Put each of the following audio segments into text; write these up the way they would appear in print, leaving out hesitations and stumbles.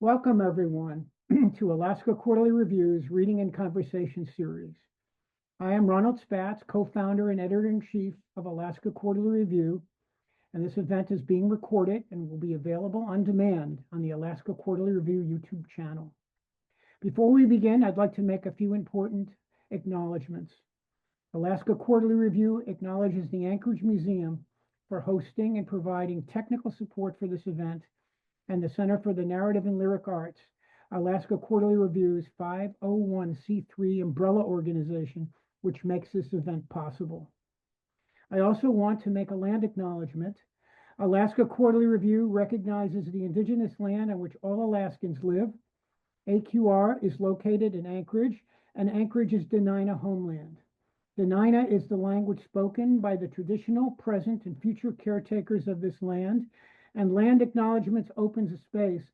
Welcome, everyone, to Alaska Quarterly Review's Reading and Conversation series. I am Ronald Spatz, co-founder and editor-in-chief of Alaska Quarterly Review, and this event is being recorded and will be available on demand on the Alaska Quarterly Review YouTube channel. Before we begin, I'd like to make a few important acknowledgments. Alaska Quarterly Review acknowledges the Anchorage Museum for hosting and providing technical support for this event, and the Center for the Narrative and Lyric Arts, Alaska Quarterly Review's 501c3 umbrella organization, which makes this event possible. I also want to make a land acknowledgement. Alaska Quarterly Review recognizes the indigenous land on which all Alaskans live. AQR is located in Anchorage, and Anchorage is Dena'ina homeland. Dena'ina is the language spoken by the traditional, present, and future caretakers of this land, and land acknowledgements opens a space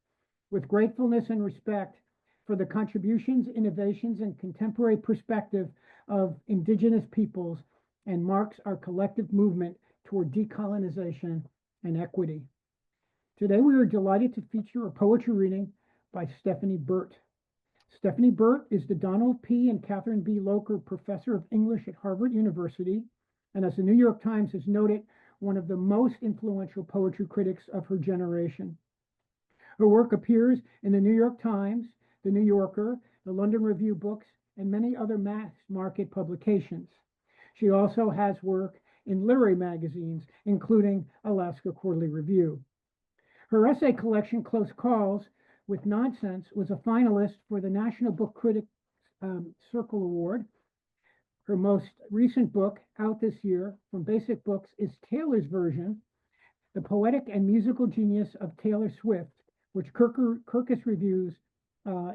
with gratefulness and respect for the contributions, innovations, and contemporary perspective of Indigenous peoples and marks our collective movement toward decolonization and equity. Today, we are delighted to feature a poetry reading by Stephanie Burt. Stephanie Burt is the Donald P. and Katherine B. Loker Professor of English at Harvard University, and as the New York Times has noted, one of the most influential poetry critics of her generation. Her work appears in the New York Times, the New Yorker, the London Review Books, and many other mass market publications. She also has work in literary magazines, including Alaska Quarterly Review. Her essay collection, Close Calls with Nonsense, was a finalist for the National Book Critics Circle Award. Her most recent book, out this year from Basic Books, is Taylor's version, The Poetic and Musical Genius of Taylor Swift, which Kirkus Reviews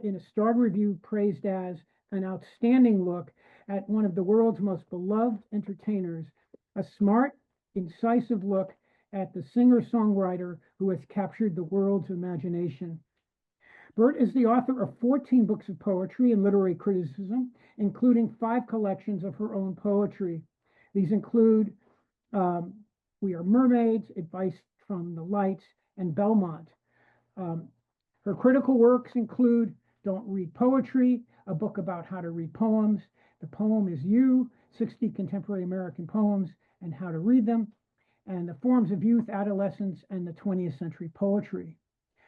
in a starred review praised as an outstanding look at one of the world's most beloved entertainers, a smart, incisive look at the singer-songwriter who has captured the world's imagination. Burt is the author of 14 books of poetry and literary criticism, including 5 collections of her own poetry. These include We Are Mermaids, Advice from the Lights, and Belmont. Her critical works include Don't Read Poetry, a book about how to read poems, The Poem Is You, 60 Contemporary American Poems and How to Read Them, and The Forms of Youth, Adolescence, and the 20th Century Poetry.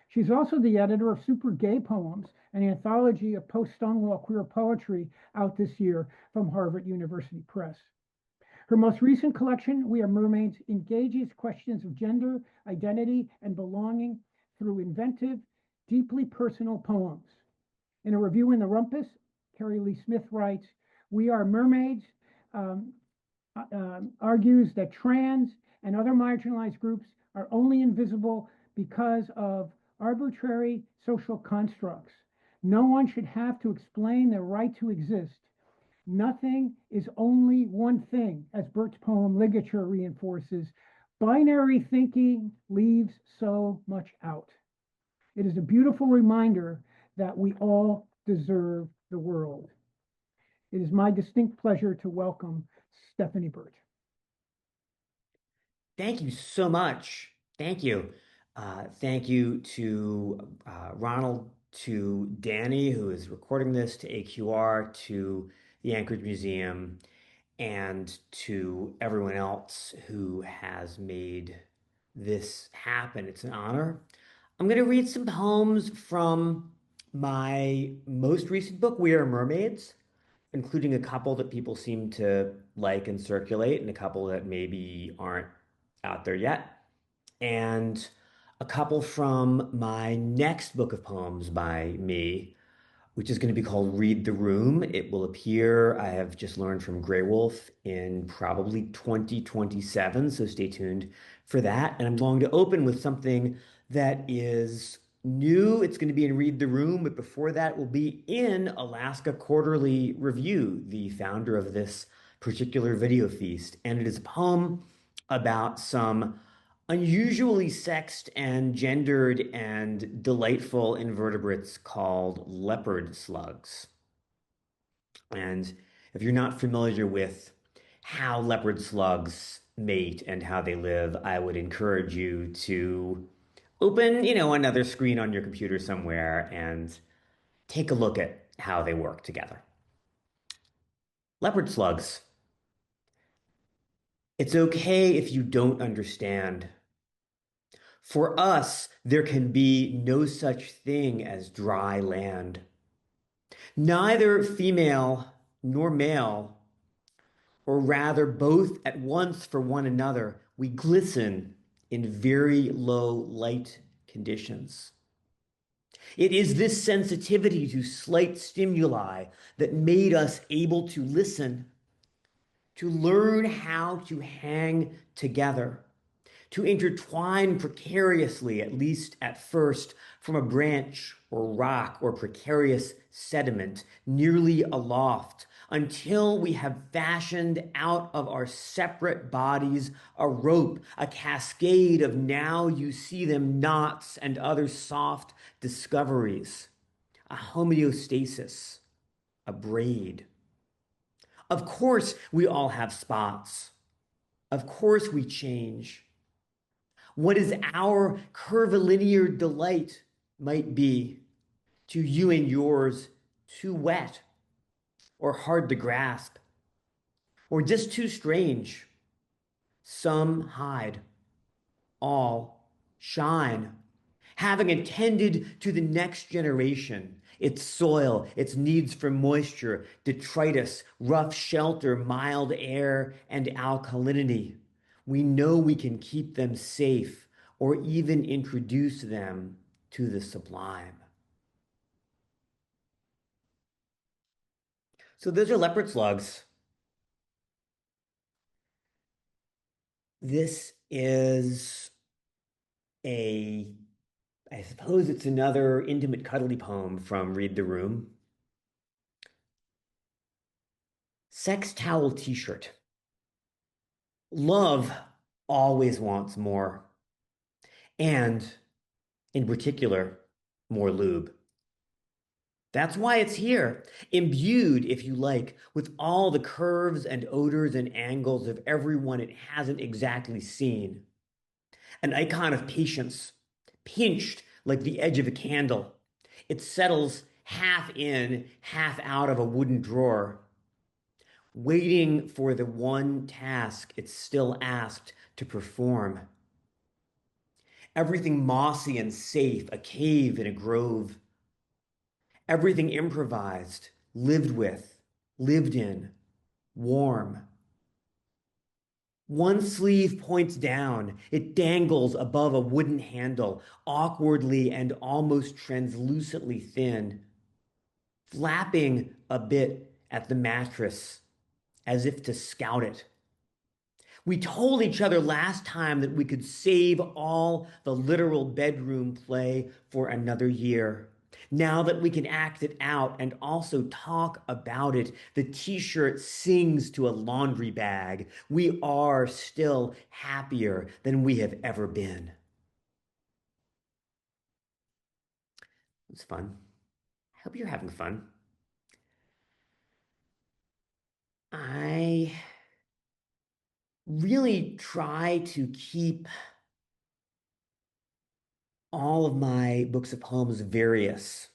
She's also the editor of Super Gay Poems, an anthology of post-Stonewall queer poetry out this year from Harvard University Press. Her most recent collection, We Are Mermaids, engages questions of gender, identity, and belonging through inventive, deeply personal poems. In a review in the Rumpus, Carrie Lee Smith writes, We Are Mermaids argues that trans and other marginalized groups are only invisible because of arbitrary social constructs. No one should have to explain their right to exist. Nothing is only one thing, as Burt's poem Ligature reinforces. Binary thinking leaves so much out. It is a beautiful reminder that we all deserve the world. It is my distinct pleasure to welcome Stephanie Burt. Thank you so much. Thank you. Thank you to Ronald, to Danny, who is recording this, to AQR, to the Anchorage Museum, and to everyone else who has made this happen. It's an honor. I'm going to read some poems from my most recent book, We Are Mermaids, including a couple that people seem to like and circulate, and a couple that maybe aren't out there yet, and a couple from my next book of poems by me, which is going to be called Read the Room. It will appear, I have just learned from Grey Wolf, in probably 2027, so stay tuned for that. And I'm going to open with something that is new. It's going to be in Read the Room, but before that will be in Alaska Quarterly Review, the founder of this particular video feast. And it is a poem about some unusually sexed and gendered and delightful invertebrates called leopard slugs. And if you're not familiar with how leopard slugs mate and how they live, I would encourage you to Open, another screen on your computer somewhere and take a look at how they work together. Leopard slugs. It's okay if you don't understand. For us, there can be no such thing as dry land. Neither female nor male, or rather both at once for one another, we glisten in very low light conditions. It is this sensitivity to slight stimuli that made us able to listen, to learn how to hang together, to intertwine precariously, at least at first, from a branch or rock or precarious sediment nearly aloft, until we have fashioned out of our separate bodies a rope, a cascade of now you see them knots and other soft discoveries, a homeostasis, a braid. Of course, we all have spots. Of course, we change. What is our curvilinear delight might be to you and yours too wet or hard to grasp or just too strange. Some hide, all shine, having attended to the next generation, its soil, its needs for moisture, detritus, rough shelter, mild air, and alkalinity. We know we can keep them safe or even introduce them to the sublime. So those are leopard slugs. This is a, I suppose it's another intimate, cuddly poem from Read the Room. Sex towel t-shirt. Love always wants more, and in particular, more lube. That's why it's here, imbued, if you like, with all the curves and odors and angles of everyone it hasn't exactly seen. An icon of patience, pinched like the edge of a candle. It settles half in, half out of a wooden drawer, waiting for the one task it's still asked to perform. Everything mossy and safe, a cave in a grove. Everything improvised, lived with, lived in, warm. One sleeve points down. It dangles above a wooden handle, awkwardly and almost translucently thin, flapping a bit at the mattress as if to scout it. We told each other last time that we could save all the literal bedroom play for another year. Now that we can act it out and also talk about it, the t-shirt sings to a laundry bag. We are still happier than we have ever been. It's fun. I hope you're having fun. I really try to keep all of my books of poems various,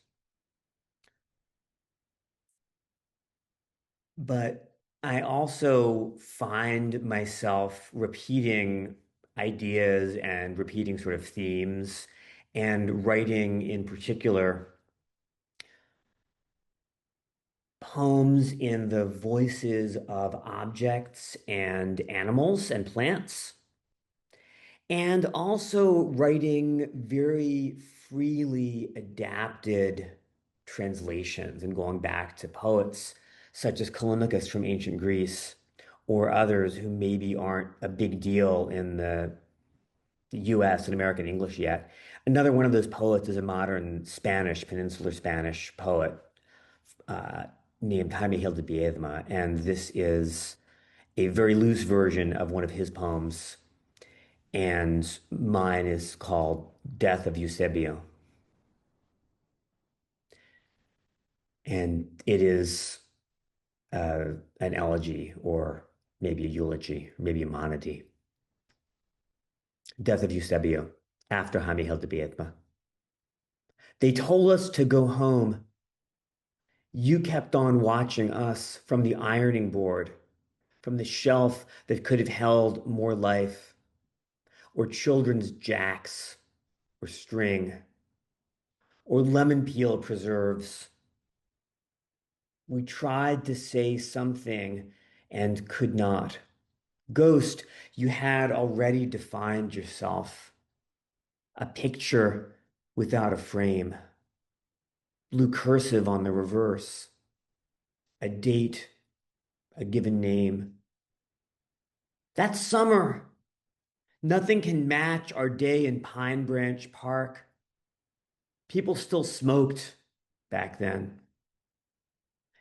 but I also find myself repeating ideas and repeating sort of themes and writing in particular poems in the voices of objects and animals and plants, and also writing very freely adapted translations and going back to poets such as Callimachus from ancient Greece or others who maybe aren't a big deal in the US and American English yet. Another one of those poets is a modern Spanish, peninsular Spanish poet uh, named Jaime Gil de Biedma, and this is a very loose version of one of his poems, and mine is called Death of Eusebio. And it is an elegy or maybe a eulogy, or maybe a monody. Death of Eusebio. after Hani Hildebietma. They told us to go home. You kept on watching us from the ironing board, from the shelf that could have held more life, or children's jacks, or string, or lemon peel preserves. We tried to say something and could not. Ghost, you had already defined yourself. A picture without a frame. Blue cursive on the reverse. A date, a given name. That's summer. Nothing can match our day in Pine Branch Park. People still smoked back then.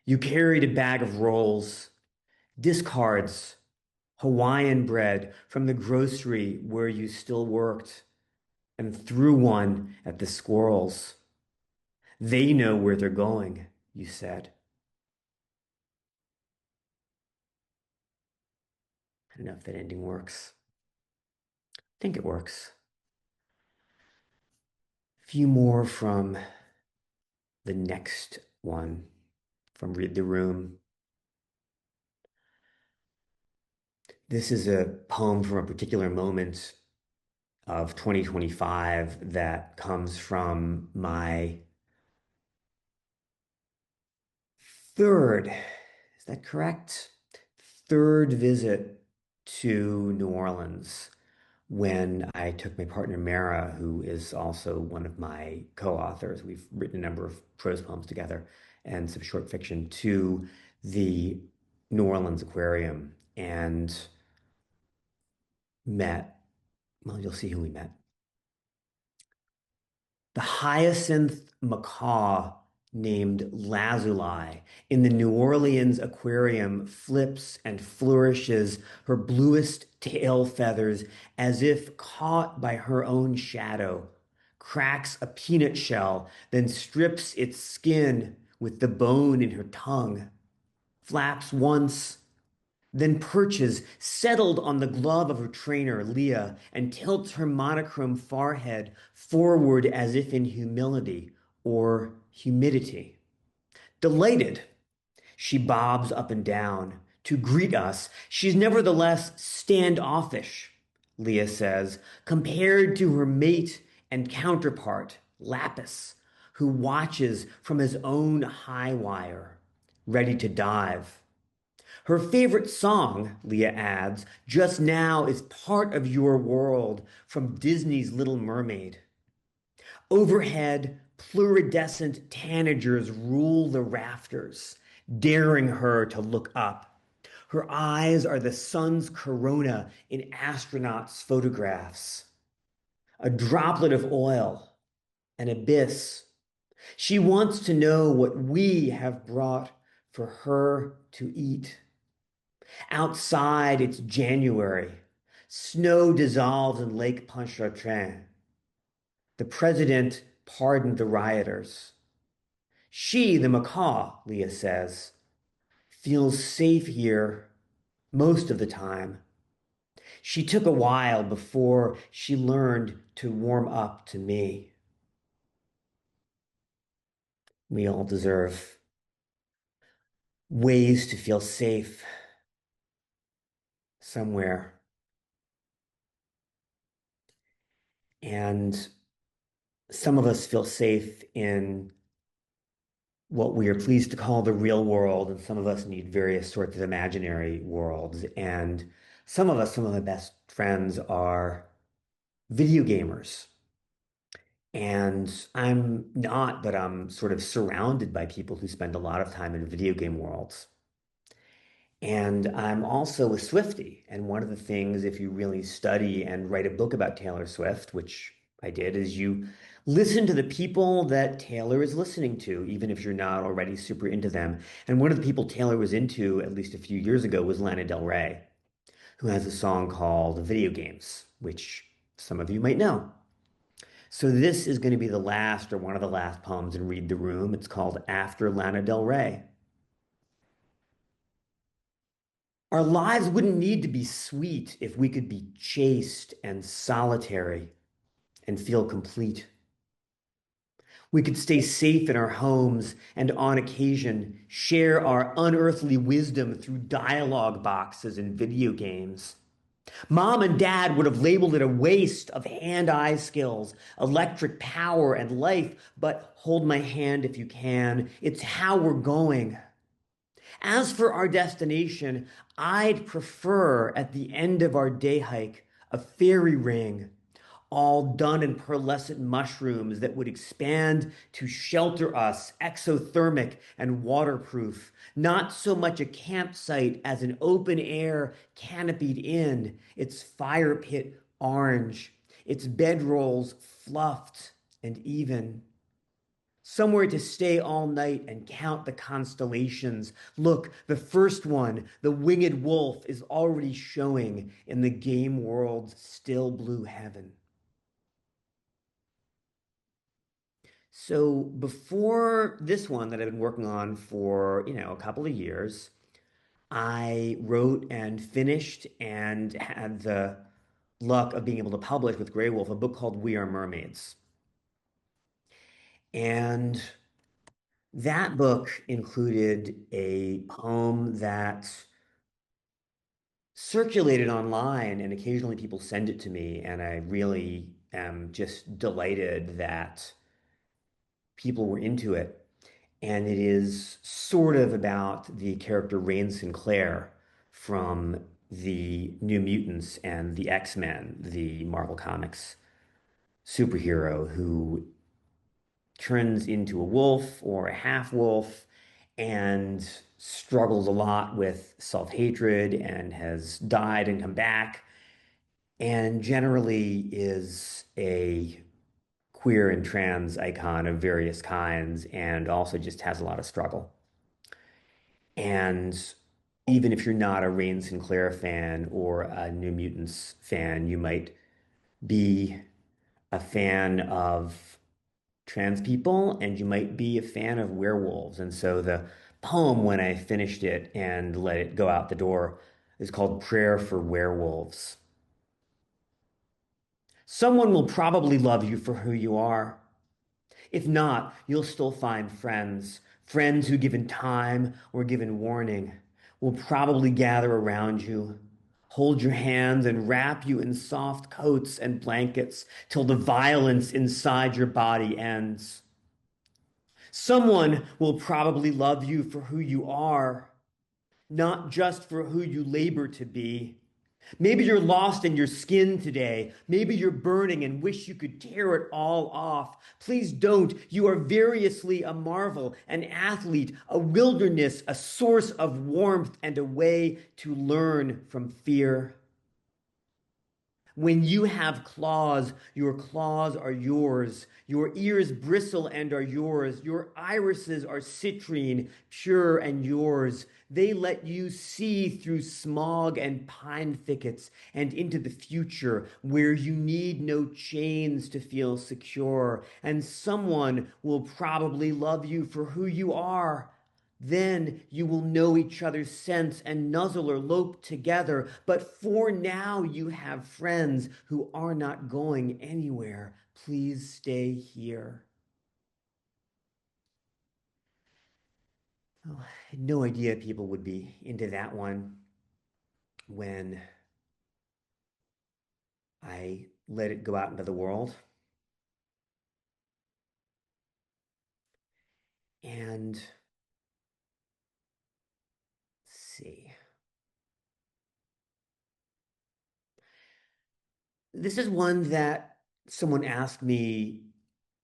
You carried a bag of rolls, discards, Hawaiian bread from the grocery where you still worked, and threw one at the squirrels. They know where they're going, you said. I don't know if that ending works. I think it works. A few more from the next one, from Read the Room. This is a poem from a particular moment of 2025 that comes from my third, is that correct? Third visit to New Orleans when I took my partner Mara, who is also one of my co-authors. We've written a number of prose poems together and some short fiction to the New Orleans Aquarium and met, well, you'll see who we met. The hyacinth macaw named Lazuli in the New Orleans Aquarium flips and flourishes her bluest tail feathers as if caught by her own shadow, cracks a peanut shell, then strips its skin with the bone in her tongue, flaps once, then perches, settled on the glove of her trainer, Leah, and tilts her monochrome forehead forward as if in humility or humidity. Delighted, she bobs up and down to greet us. She's nevertheless standoffish, Leah says, compared to her mate and counterpart, Lapis, who watches from his own high wire, ready to dive. Her favorite song, Leah adds, just now is part of your world from Disney's Little Mermaid. Overhead, plurirescent tanagers rule the rafters, daring her to look up. Her eyes are the sun's corona in astronauts' photographs. A droplet of oil, an abyss. She wants to know what we have brought for her to eat. Outside, it's January. Snow dissolves in Lake Pontchartrain. The president pardoned the rioters. She, the macaw, Leah says, feels safe here most of the time. She took a while before she learned to warm up to me. We all deserve ways to feel safe somewhere. And some of us feel safe in what we are pleased to call the real world, and some of us need various sorts of imaginary worlds. And some of us, some of my best friends are video gamers. And I'm not, but I'm sort of surrounded by people who spend a lot of time in video game worlds. And I'm also a Swiftie. And one of the things, if you really study and write a book about Taylor Swift, which I did, is you listen to the people that Taylor is listening to, even if you're not already super into them. And one of the people Taylor was into, at least a few years ago, was Lana Del Rey, who has a song called Video Games, which some of you might know. So this is going to be the last or one of the last poems in Read the Room. It's called After Lana Del Rey. Our lives wouldn't need to be sweet if we could be chaste and solitary and feel complete. We could stay safe in our homes and on occasion share our unearthly wisdom through dialogue boxes and video games. Mom and dad would have labeled it a waste of hand-eye skills, electric power, and life, but hold my hand if you can. It's how we're going. As for our destination, I'd prefer at the end of our day hike a fairy ring, all done in pearlescent mushrooms that would expand to shelter us, exothermic and waterproof. Not so much a campsite as an open air canopied inn, its fire pit orange, its bedrolls fluffed and even. Somewhere to stay all night and count the constellations. Look, the first one, the winged wolf, is already showing in the game world's still blue heaven. So before this one that I've been working on for, a couple of years, I wrote and finished and had the luck of being able to publish with Grey Wolf a book called We Are Mermaids. And that book included a poem that circulated online, and occasionally people send it to me, and I really am just delighted that people were into it. And it is sort of about the character Rain Sinclair from the New Mutants and the X-Men, the Marvel Comics superhero who turns into a wolf or a half wolf and struggles a lot with self-hatred and has died and come back and generally is a queer and trans icon of various kinds and also just has a lot of struggle. And even if you're not a Rain Sinclair fan or a New Mutants fan, you might be a fan of trans people and you might be a fan of werewolves. And so the poem, when I finished it and let it go out the door, is called Prayer for Werewolves. Someone will probably love you for who you are. If not, you'll still find friends, friends who, given time or given warning, will probably gather around you, hold your hands and wrap you in soft coats and blankets till the violence inside your body ends. Someone will probably love you for who you are, not just for who you labor to be. Maybe you're lost in your skin today. Maybe you're burning and wish you could tear it all off. Please don't. You are variously a marvel, an athlete, a wilderness, a source of warmth, and a way to learn from fear. When you have claws, your claws are yours. Your ears bristle and are yours. Your irises are citrine, pure and yours. They let you see through smog and pine thickets and into the future where you need no chains to feel secure. And someone will probably love you for who you are. Then you will know each other's scents and nuzzle or lope together. But for now, you have friends who are not going anywhere. Please stay here. Oh, I had no idea people would be into that one when I let it go out into the world. And let's see. This is one that someone asked me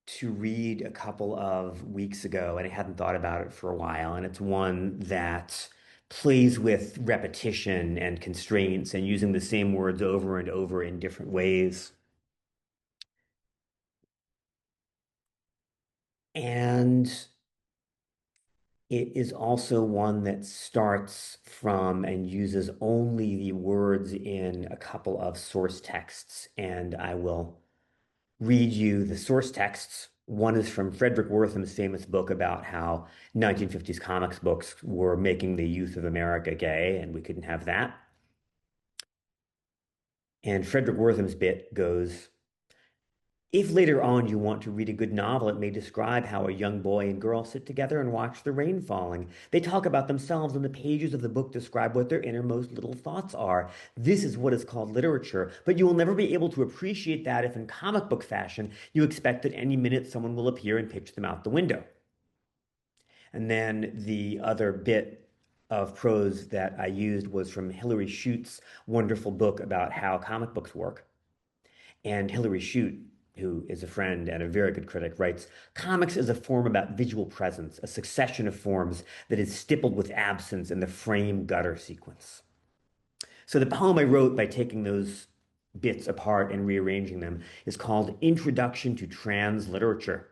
to read a couple of weeks ago, and I hadn't thought about it for a while. And it's one that plays with repetition and constraints and using the same words over and over in different ways. And it is also one that starts from and uses only the words in a couple of source texts. And I will read you the source texts. One is from Frederick Wortham's famous book about how 1950s comics books were making the youth of America gay, and we couldn't have that. And Frederick Wortham's bit goes, If later on you want to read a good novel, it may describe how a young boy and girl sit together and watch the rain falling. They talk about themselves, and the pages of the book describe what their innermost little thoughts are. This is what is called literature, but you will never be able to appreciate that if, in comic book fashion, you expect that any minute someone will appear and pitch them out the window. And then the other bit of prose that I used was from Hilary Schute's wonderful book about how comic books work. And Hilary Shute, who is a friend and a very good critic, writes, "Comics is a form about visual presence, a succession of forms that is stippled with absence in the frame gutter sequence." So the poem I wrote by taking those bits apart and rearranging them is called Introduction to Trans Literature.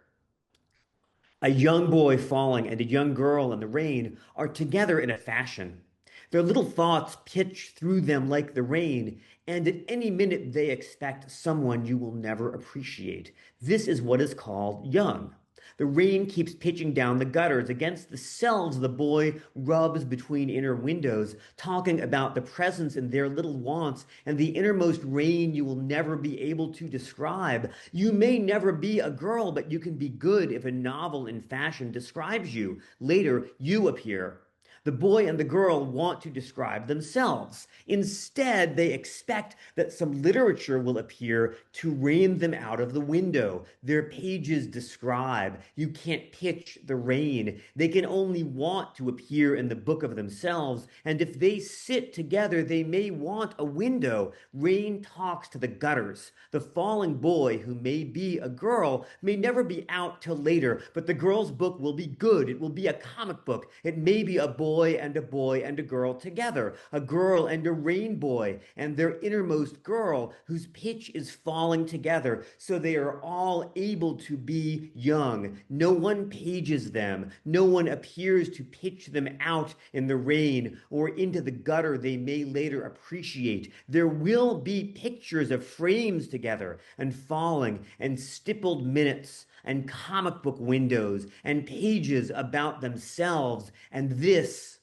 A young boy falling and a young girl in the rain are together in a fashion. Their little thoughts pitch through them like the rain, and at any minute they expect someone you will never appreciate. This is what is called young. The rain keeps pitching down the gutters against the cells the boy rubs between inner windows, talking about the presence in their little wants and the innermost rain you will never be able to describe. You may never be a girl, but you can be good if a novel in fashion describes you. Later, you appear. The boy and the girl want to describe themselves. Instead, they expect that some literature will appear to rain them out of the window. Their pages describe. You can't pitch the rain. They can only want to appear in the book of themselves. And if they sit together, they may want a window. Rain talks to the gutters. The falling boy, who may be a girl, may never be out till later, but the girl's book will be good. It will be a comic book. It may be a boy and a boy and a girl together, a girl and a rain boy, and their innermost girl whose pitch is falling together, so they are all able to be young. No one pages them. No one appears to pitch them out in the rain or into the gutter they may later appreciate. There will be pictures of frames together and falling and stippled minutes and comic book windows and pages about themselves. And this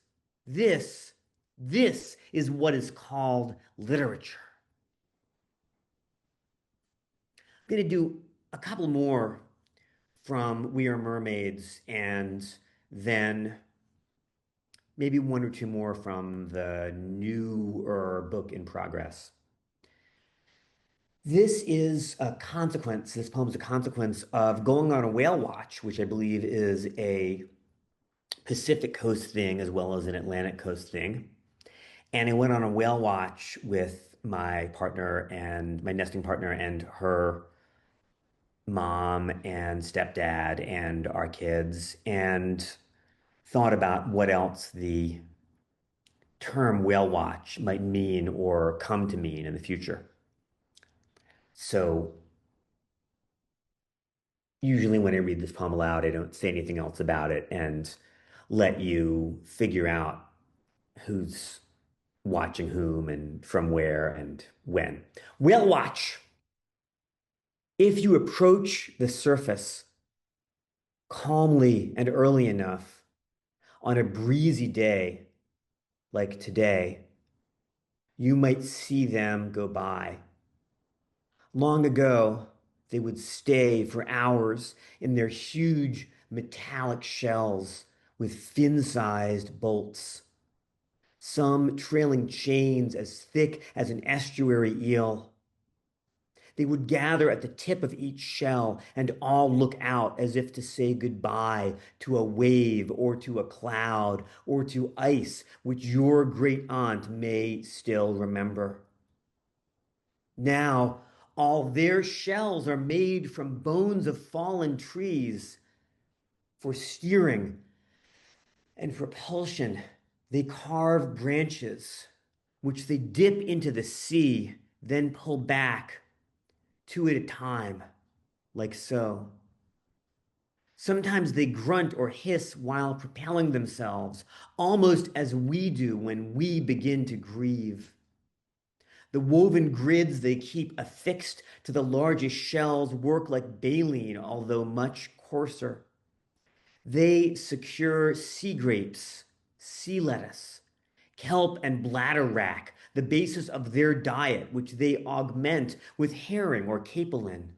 is what is called literature. I'm going to do a couple more from We Are Mermaids, and then maybe one or two more from the newer book in progress. This is a consequence, this poem is a consequence of going on a whale watch, which I believe is a Pacific Coast thing as well as an Atlantic Coast thing. And I went on a whale watch with my partner and my nesting partner and her mom and stepdad and our kids, and thought about what else the term whale watch might mean or come to mean in the future. So usually when I read this poem aloud, I don't say anything else about it and let you figure out who's watching whom and from where and when. Whale watch. If you approach the surface calmly and early enough on a breezy day like today, you might see them go by. Long ago, they would stay for hours in their huge metallic shells with fin-sized bolts, some trailing chains as thick as an estuary eel. They would gather at the tip of each shell and all look out as if to say goodbye to a wave or to a cloud or to ice, which your great aunt may still remember. Now, all their shells are made from bones of fallen trees. For steering and propulsion, they carve branches, which they dip into the sea, then pull back, two at a time, like so. Sometimes they grunt or hiss while propelling themselves, almost as we do when we begin to grieve. The woven grids they keep affixed to the largest shells work like baleen, although much coarser. They secure sea grapes, sea lettuce, kelp, and bladderwrack, the basis of their diet, which they augment with herring or capelin.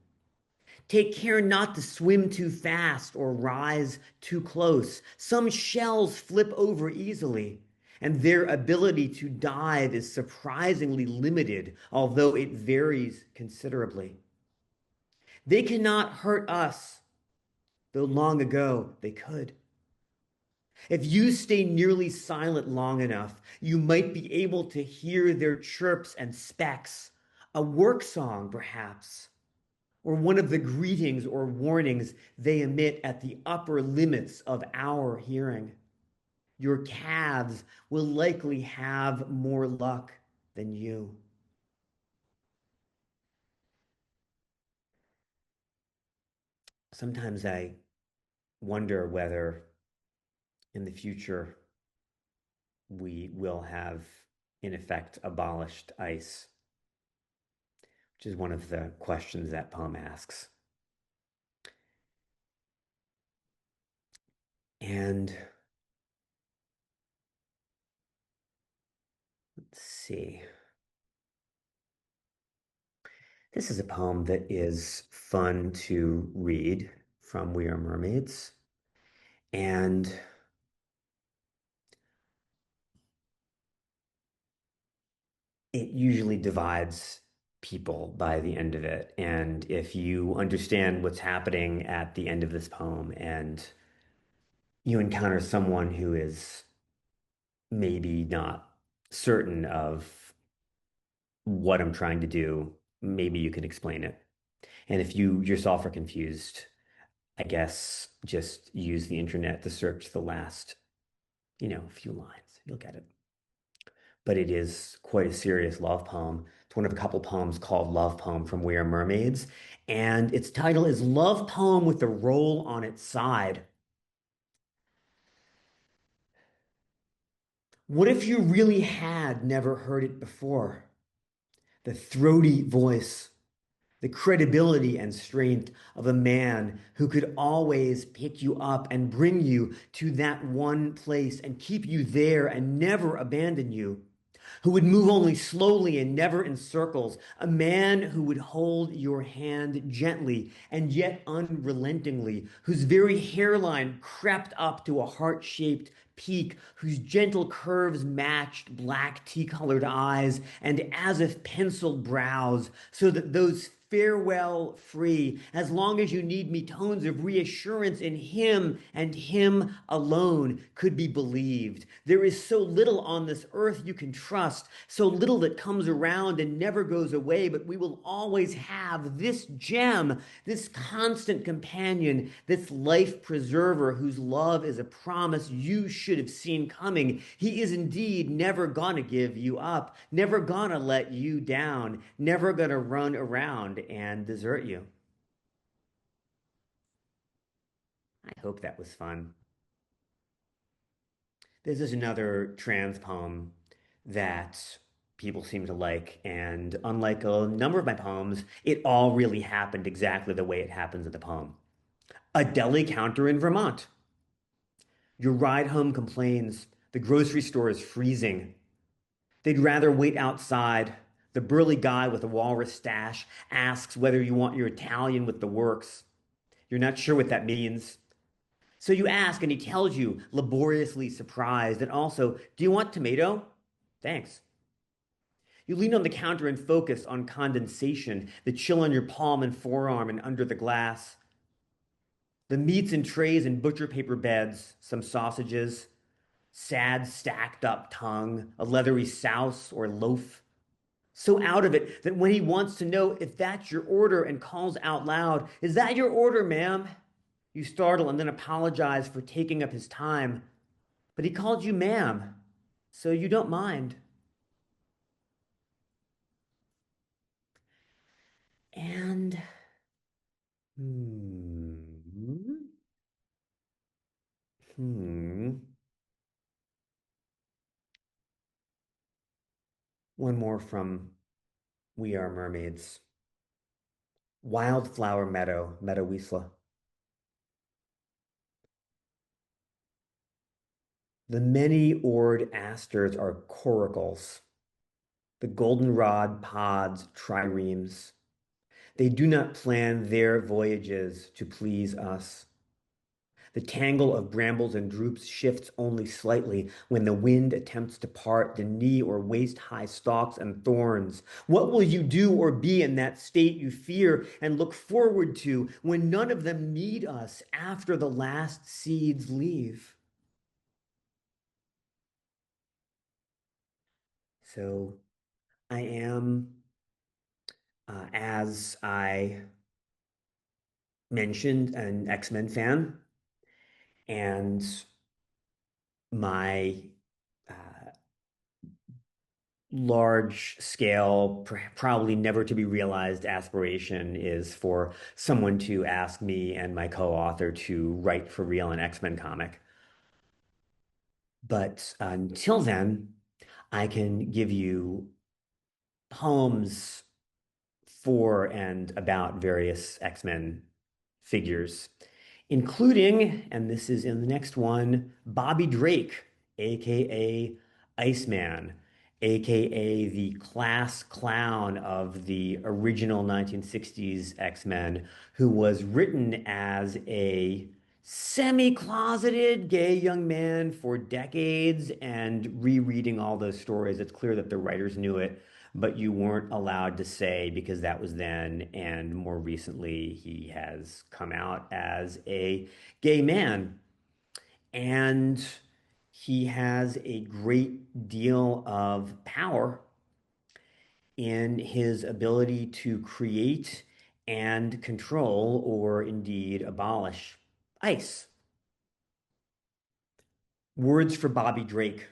Take care not to swim too fast or rise too close. Some shells flip over easily, and their ability to dive is surprisingly limited, although it varies considerably. They cannot hurt us, though long ago they could. If you stay nearly silent long enough, you might be able to hear their chirps and specks, a work song perhaps, or one of the greetings or warnings they emit at the upper limits of our hearing. Your calves will likely have more luck than you. Sometimes I wonder whether in the future we will have, in effect, abolished ice, which is one of the questions that poem asks. And let's see. This is a poem that is fun to read from We Are Mermaids. And it usually divides people by the end of it. And if you understand what's happening at the end of this poem and you encounter someone who is maybe not certain of what I'm trying to do, maybe you can explain it. And if you yourself are confused, I guess just use the internet to search the last, few lines. You'll get it. But it is quite a serious love poem. It's one of a couple poems called Love Poem from We Are Mermaids. And its title is Love Poem with a Roll on its Side. What if you really had never heard it before? The throaty voice, the credibility and strength of a man who could always pick you up and bring you to that one place and keep you there and never abandon you, who would move only slowly and never in circles, a man who would hold your hand gently and yet unrelentingly, whose very hairline crept up to a heart-shaped peak, whose gentle curves matched black tea-colored eyes and as if penciled brows, so that those farewell free, as long as you need me, tones of reassurance in him and him alone could be believed. There is so little on this earth you can trust, so little that comes around and never goes away, but we will always have this gem, this constant companion, this life preserver whose love is a promise you should have seen coming. He is indeed never gonna give you up, never gonna let you down, never gonna run around and desert you. I hope that was fun. This is another trans poem that people seem to like, and unlike a number of my poems, it all really happened exactly the way it happens in the poem. A deli counter in Vermont. Your ride home complains the grocery store is freezing. They'd rather wait outside. The burly guy with a walrus stash asks whether you want your Italian with the works. You're not sure what that means. So you ask, and he tells you, laboriously surprised, and also, do you want tomato? Thanks. You lean on the counter and focus on condensation, the chill on your palm and forearm and under the glass. The meats and trays and butcher paper beds, some sausages, sad stacked up tongue, a leathery souse or loaf. So out of it that when he wants to know if that's your order and calls out loud, is that your order, ma'am? You startle and then apologize for taking up his time. But he called you ma'am, so you don't mind. And hmm, hmm, one more from We Are Mermaids. Wildflower Meadow, Meadow Wiesla. The many-oared asters are coracles. The goldenrod pods triremes. They do not plan their voyages to please us. The tangle of brambles and droops shifts only slightly when the wind attempts to part the knee or waist-high stalks and thorns. What will you do or be in that state you fear and look forward to when none of them need us after the last seeds leave? So I am, as I mentioned, an X-Men fan, and my uh, large scale, probably never to be realized aspiration is for someone to ask me and my co-author to write for real an X-Men comic. But until then, I can give you poems for and about various X-Men figures, including, and this is in the next one, Bobby Drake, aka Iceman, aka the class clown of the original 1960s X-Men, who was written as a semi-closeted gay young man for decades. And rereading all those stories, it's clear that the writers knew it, but you weren't allowed to say because that was then. And more recently, he has come out as a gay man. And he has a great deal of power in his ability to create and control, or indeed abolish, ice. Words for Bobby Drake.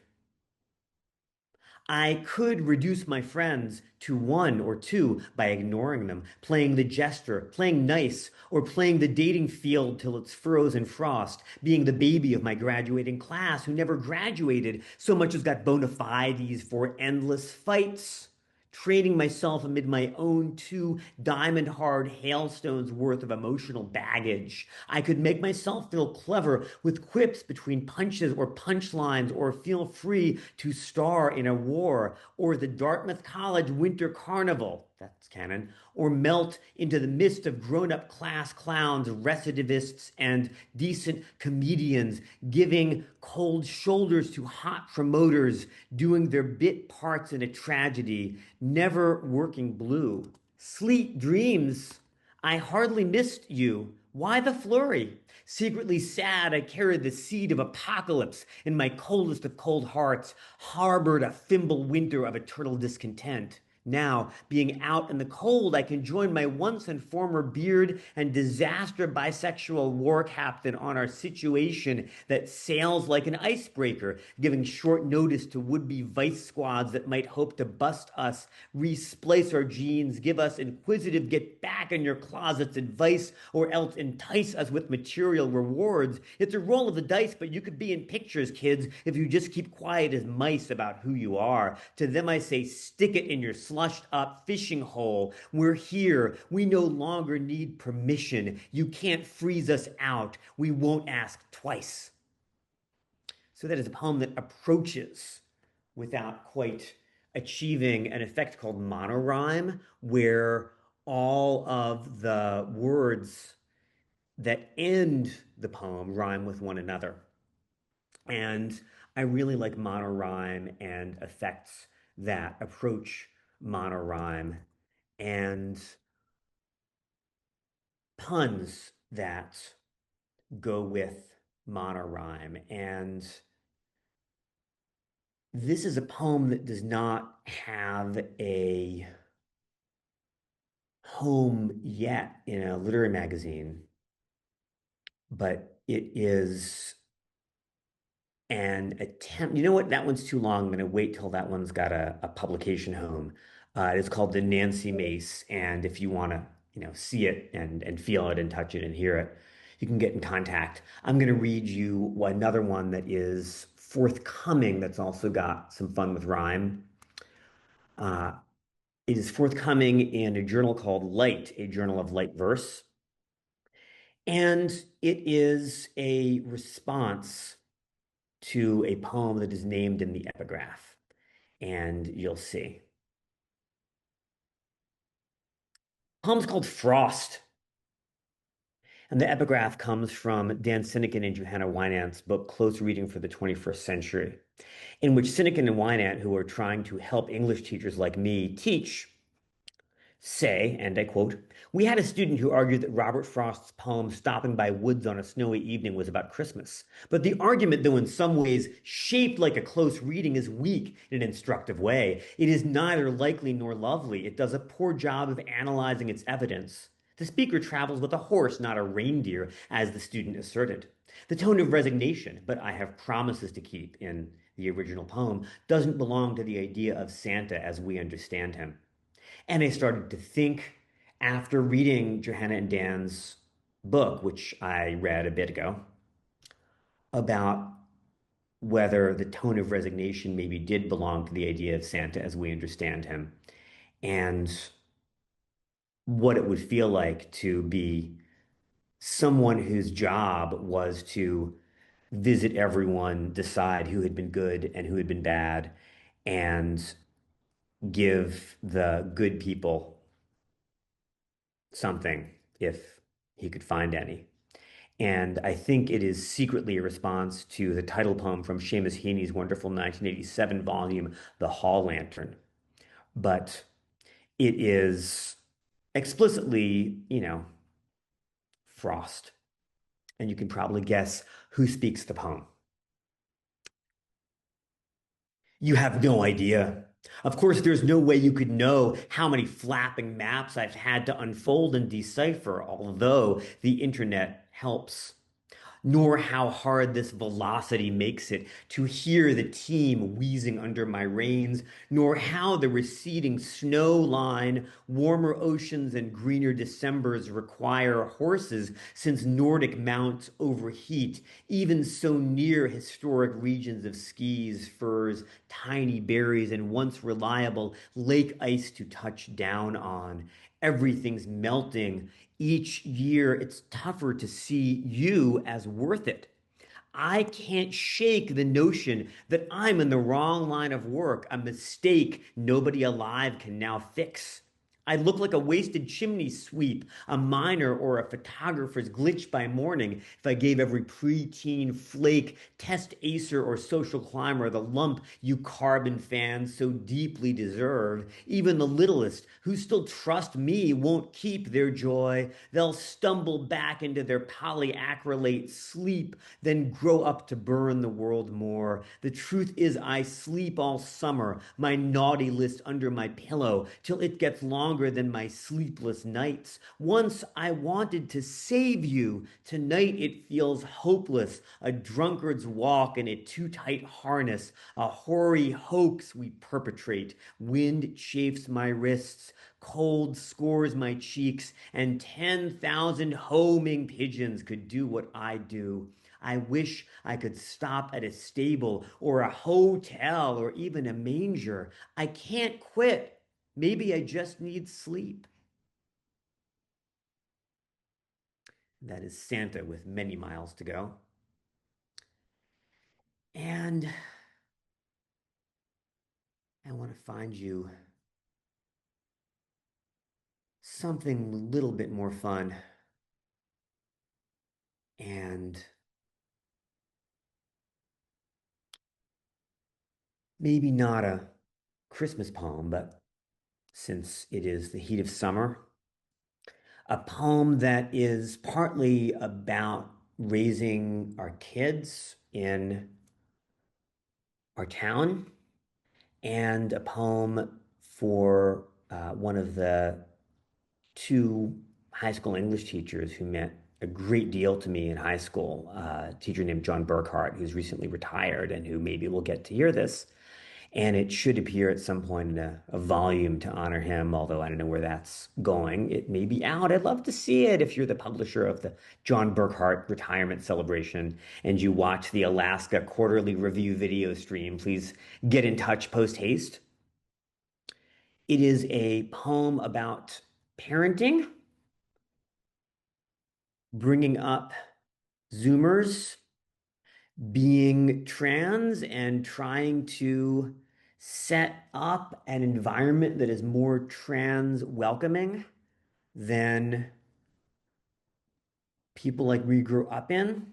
I could reduce my friends to one or two by ignoring them, playing the jester, playing nice, or playing the dating field till it's frozen frost, being the baby of my graduating class who never graduated, so much as got bona fides for endless fights, training myself amid my own two diamond-hard hailstones worth of emotional baggage. I could make myself feel clever with quips between punches or punchlines, or feel free to star in a war, or the Dartmouth College Winter Carnival, that's canon, or melt into the mist of grown-up class clowns, recidivists, and decent comedians, giving cold shoulders to hot promoters, doing their bit parts in a tragedy, never working blue. Sleet dreams. I hardly missed you. Why the flurry? Secretly sad, I carried the seed of apocalypse in my coldest of cold hearts, harbored a thimble winter of eternal discontent. Now, being out in the cold, I can join my once and former beard and disaster bisexual war captain on our situation that sails like an icebreaker, giving short notice to would-be vice squads that might hope to bust us, resplice our genes, give us inquisitive get back in your closets advice, or else entice us with material rewards. It's a roll of the dice, but you could be in pictures, kids, if you just keep quiet as mice about who you are. To them I say, stick it in your slushed up fishing hole. We're here. We no longer need permission. You can't freeze us out. We won't ask twice. So that is a poem that approaches without quite achieving an effect called monorhyme, where all of the words that end the poem rhyme with one another. And I really like monorhyme and effects that approach monorhyme, and puns that go with monorhyme. And this is a poem that does not have a home yet in a literary magazine, but it is an attempt. You know what? That one's too long. I'm going to wait till that one's got a publication home. It's called the Nancy Mace, and if you want to, see it and feel it and touch it and hear it, you can get in contact. I'm going to read you another one that is forthcoming. That's also got some fun with rhyme. Uh, it is forthcoming in a journal called Light, a journal of light verse, and it is a response to a poem that is named in the epigraph, and you'll see. Poem's called Frost, and the epigraph comes from Dan Sinekin and Johanna Wynant's book Close Reading for the 21st Century, in which Sinekin and Wynant, who are trying to help English teachers like me teach, say, and I quote, "We had a student who argued that Robert Frost's poem Stopping by Woods on a Snowy Evening was about Christmas. But the argument, though in some ways shaped like a close reading, is weak in an instructive way. It is neither likely nor lovely. It does a poor job of analyzing its evidence. The speaker travels with a horse, not a reindeer, as the student asserted. The tone of resignation, but I have promises to keep in the original poem, doesn't belong to the idea of Santa as we understand him." And I started to think after reading Johanna and Dan's book, which I read a bit ago, about whether the tone of resignation maybe did belong to the idea of Santa as we understand him, and what it would feel like to be someone whose job was to visit everyone, decide who had been good and who had been bad, and give the good people something if he could find any. And I think it is secretly a response to the title poem from Seamus Heaney's wonderful 1987 volume, The Hall Lantern. But it is explicitly, Frost. And you can probably guess who speaks the poem. You have no idea. Of course, there's no way you could know how many flapping maps I've had to unfold and decipher, although the internet helps, nor how hard this velocity makes it to hear the team wheezing under my reins, nor how the receding snow line, warmer oceans, and greener Decembers require horses, since Nordic mounts overheat, even so near historic regions of skis, furs, tiny berries, and once reliable lake ice to touch down on. Everything's melting. Each year, it's tougher to see you as worth it. I can't shake the notion that I'm in the wrong line of work, a mistake nobody alive can now fix. I look like a wasted chimney sweep, a miner or a photographer's glitch by morning if I gave every preteen flake, test acer, or social climber the lump you carbon fans so deeply deserve. Even the littlest, who still trust me, won't keep their joy. They'll stumble back into their polyacrylate sleep, then grow up to burn the world more. The truth is, I sleep all summer, my naughty list under my pillow, till it gets longer than my sleepless nights. Once I wanted to save you. Tonight it feels hopeless, a drunkard's walk in a too-tight harness, a hoary hoax we perpetrate. Wind chafes my wrists, cold scores my cheeks, and 10,000 homing pigeons could do what I do. I wish I could stop at a stable or a hotel or even a manger. I can't quit. Maybe I just need sleep. That is Santa with many miles to go. And I want to find you something a little bit more fun and maybe not a Christmas poem, but since it is the heat of summer, a poem that is partly about raising our kids in our town, and a poem for one of the two high school English teachers who meant a great deal to me in high school, a teacher named John Burkhart, who's recently retired and who maybe will get to hear this. And it should appear at some point in a volume to honor him, although I don't know where that's going. It may be out. I'd love to see it if you're the publisher of the John Burkhart retirement celebration and you watch the Alaska Quarterly Review video stream. Please get in touch post haste. It is a poem about parenting, bringing up Zoomers, being trans, and trying to set up an environment that is more trans welcoming than people like we grew up in.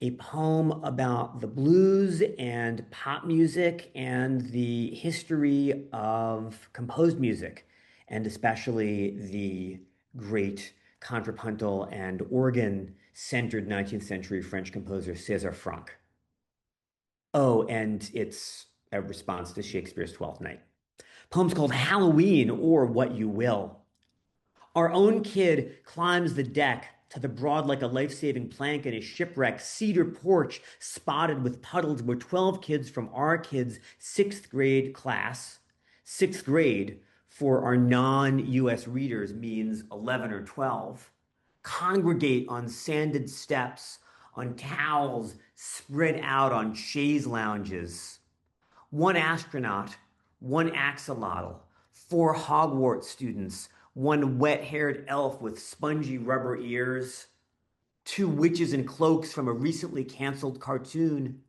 A poem about the blues and pop music and the history of composed music, and especially the great contrapuntal and organ-centered 19th century French composer César Franck. Oh, and it's a response to Shakespeare's Twelfth Night. Poem's called Halloween or What You Will. Our own kid climbs the deck to the broad like a life-saving plank in a shipwrecked cedar porch spotted with puddles where 12 kids from our kids' sixth grade class, sixth grade for our non-US readers means 11 or 12, congregate on sanded steps, on towels spread out on chaise lounges. One astronaut, one axolotl, four Hogwarts students, one wet-haired elf with spongy rubber ears, two witches in cloaks from a recently canceled cartoon.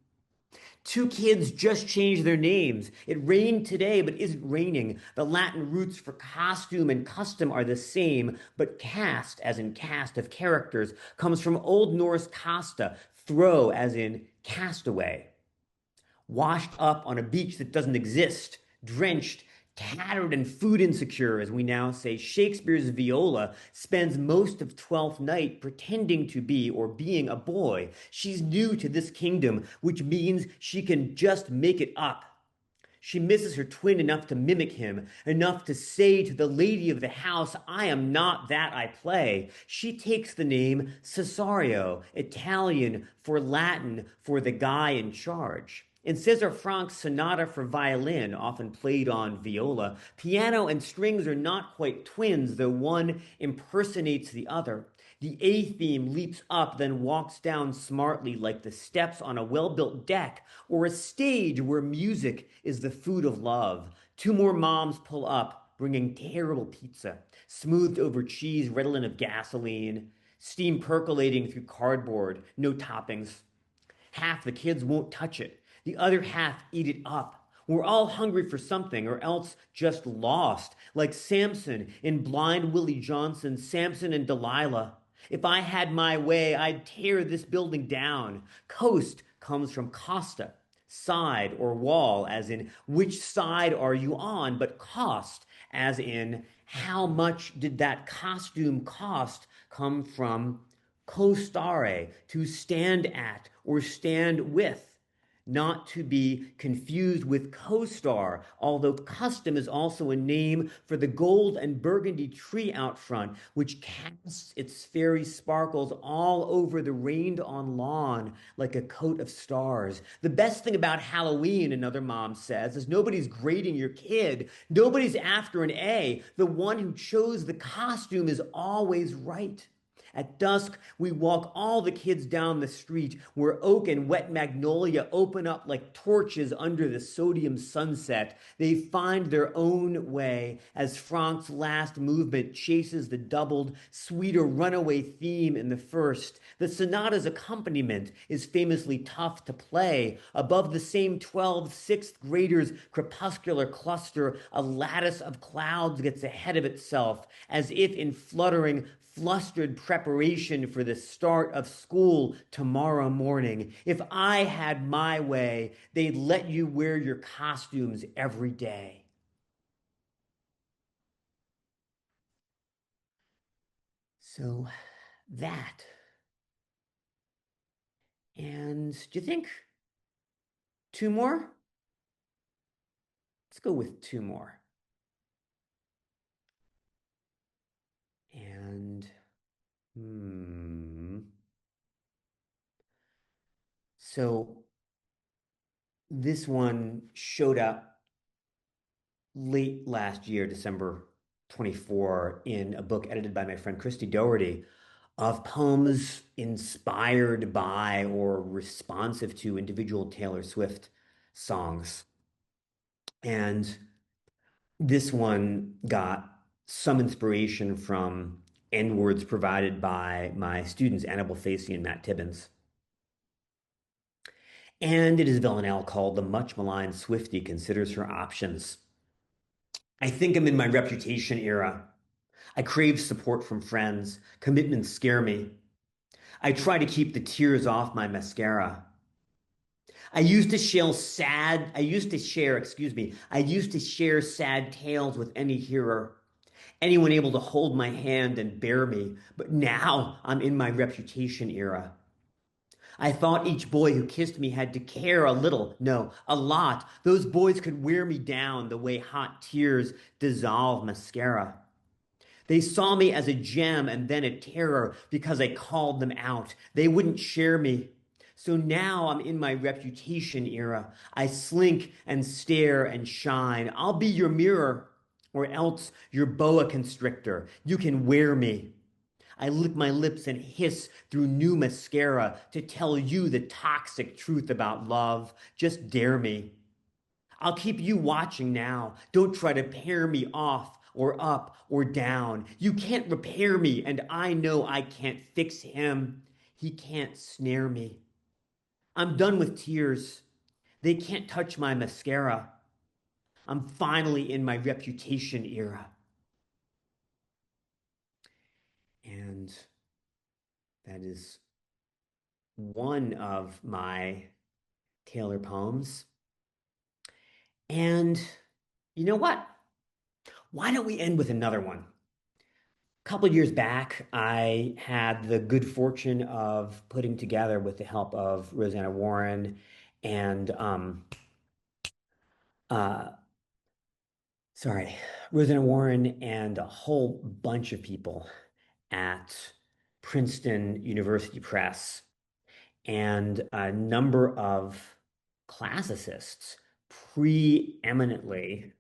Two kids just changed their names. It rained today, but isn't raining. The Latin roots for costume and custom are the same, but cast, as in cast of characters, comes from Old Norse casta, throw, as in castaway. Washed up on a beach that doesn't exist, drenched, tattered, and food insecure, as we now say, Shakespeare's Viola spends most of Twelfth Night pretending to be or being a boy. She's new to this kingdom, which means she can just make it up. She misses her twin enough to mimic him, enough to say to the lady of the house, I am not that I play. She takes the name Cesario, Italian for Latin for the guy in charge. In César Franck's sonata for violin, often played on viola, piano and strings are not quite twins, though one impersonates the other. The A theme leaps up, then walks down smartly like the steps on a well-built deck or a stage where music is the food of love. Two more moms pull up, bringing terrible pizza, smoothed over cheese redolent of gasoline, steam percolating through cardboard, no toppings. Half the kids won't touch it. The other half eat it up. We're all hungry for something, or else just lost, like Samson in Blind Willie Johnson's Samson and Delilah. If I had my way, I'd tear this building down. Coast comes from costa, side or wall, as in which side are you on, but cost, as in how much did that costume cost, come from costare, to stand at or stand with, not to be confused with co-star, although custom is also a name for the gold and burgundy tree out front, which casts its fairy sparkles all over the rained-on lawn like a coat of stars. The best thing about Halloween, another mom says, is nobody's grading your kid. Nobody's after an A. The one who chose the costume is always right. At dusk, we walk all the kids down the street where oak and wet magnolia open up like torches under the sodium sunset. They find their own way as Franck's last movement chases the doubled, sweeter runaway theme in the first. The sonata's accompaniment is famously tough to play. Above the same 12 sixth graders' crepuscular cluster, a lattice of clouds gets ahead of itself, as if in fluttering, flustered preparation for the start of school tomorrow morning. If I had my way, they'd let you wear your costumes every day. So that. And do you think two more? Let's go with two more. And so this one showed up late last year, December 24, in a book edited by my friend Christy Doherty of poems inspired by or responsive to individual Taylor Swift songs. And this one got some inspiration from N words provided by my students, Annabelle Facey and Matt Tibbins. And it is Villanelle called The Much Maligned Swiftie Considers Her Options. I think I'm in my reputation era. I crave support from friends. Commitments scare me. I try to keep the tears off my mascara. I used to share sad tales with any hearer, anyone able to hold my hand and bear me, but now I'm in my reputation era. I thought each boy who kissed me had to care a little, no, a lot. Those boys could wear me down the way hot tears dissolve mascara. They saw me as a gem and then a terror because I called them out. They wouldn't share me. So now I'm in my reputation era. I slink and stare and shine. I'll be your mirror or else your boa constrictor. You can wear me. I lick my lips and hiss through new mascara to tell you the toxic truth about love. Just dare me. I'll keep you watching now. Don't try to pair me off or up or down. You can't repair me, and I know I can't fix him. He can't snare me. I'm done with tears. They can't touch my mascara. I'm finally in my reputation era. And that is one of my Taylor poems. And you know what? Why don't we end with another one? A couple of years back, I had the good fortune of putting together, with the help of Rosanna Warren and uh, sorry, Rosanna Warren and a whole bunch of people at Princeton University Press and a number of classicists, preeminently,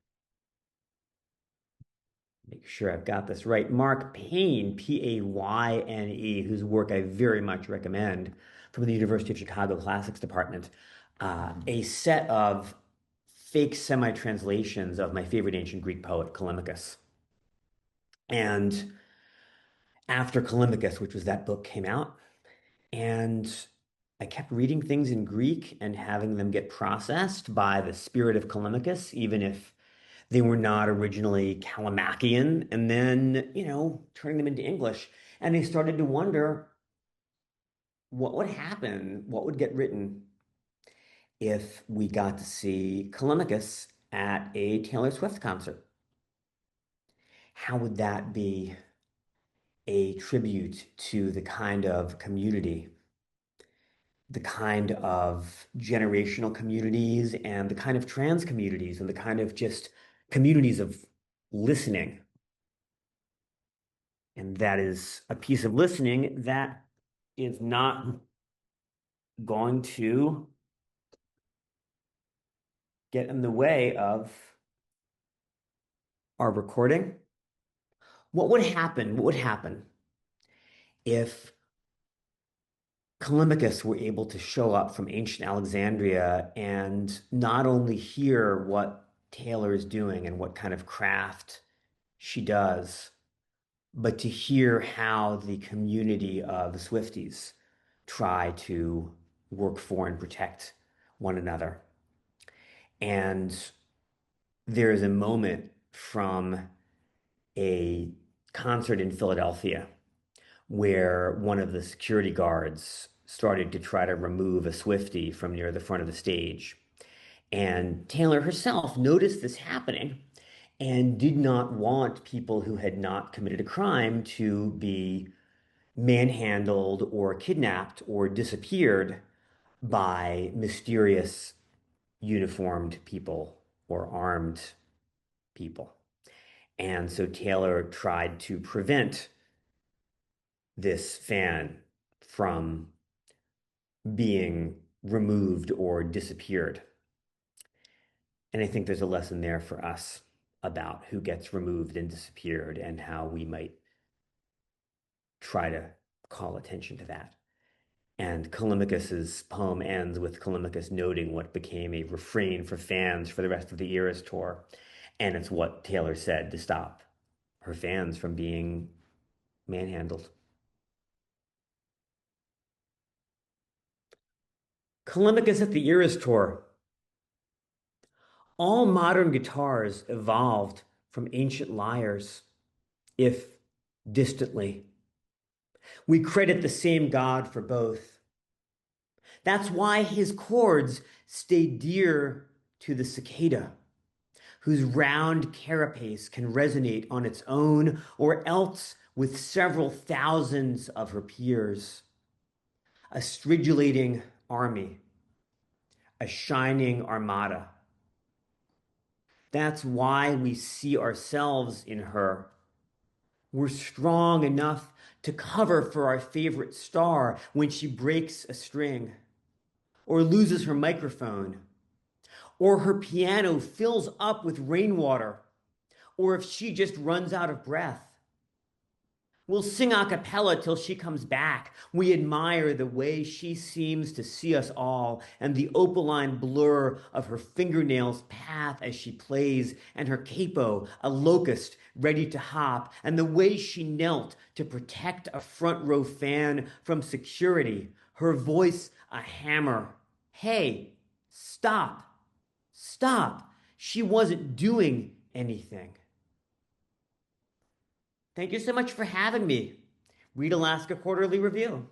make sure I've got this right, Mark Payne, Payne, whose work I very much recommend, from the University of Chicago Classics Department, a set of fake semi-translations of my favorite ancient Greek poet, Callimachus. And after Callimachus, which was that book, came out, and I kept reading things in Greek and having them get processed by the spirit of Callimachus, even if they were not originally Callimachian, and then, turning them into English. And I started to wonder what would happen, what would get written if we got to see Callimachus at a Taylor Swift concert. How would that be a tribute to the kind of community, the kind of generational communities, and the kind of trans communities, and the kind of just communities of listening? And that is a piece of listening that is not going to get in the way of our recording. What would happen? What would happen if Callimachus were able to show up from ancient Alexandria and not only hear what Taylor is doing and what kind of craft she does, but to hear how the community of the Swifties try to work for and protect one another? And there is a moment from a concert in Philadelphia where one of the security guards started to try to remove a Swiftie from near the front of the stage. And Taylor herself noticed this happening and did not want people who had not committed a crime to be manhandled or kidnapped or disappeared by mysterious uniformed people or armed people. And so Taylor tried to prevent this fan from being removed or disappeared. And I think there's a lesson there for us about who gets removed and disappeared and how we might try to call attention to that. And Callimachus's poem ends with Callimachus noting what became a refrain for fans for the rest of the Eras tour. And it's what Taylor said to stop her fans from being manhandled. Callimachus at the Eras tour. All modern guitars evolved from ancient lyres. If distantly. We credit the same God for both. That's why his chords stay dear to the cicada, whose round carapace can resonate on its own or else with several thousands of her peers. A stridulating army, a shining armada. That's why we see ourselves in her. We're strong enough to cover for our favorite star when she breaks a string, or loses her microphone, or her piano fills up with rainwater, or if she just runs out of breath. We'll sing a cappella till she comes back. We admire the way she seems to see us all, and the opaline blur of her fingernails' path as she plays, and her capo, a locust ready to hop, and the way she knelt to protect a front row fan from security, her voice a hammer. Hey, stop, stop. She wasn't doing anything. Thank you so much for having me. Read Alaska Quarterly Review.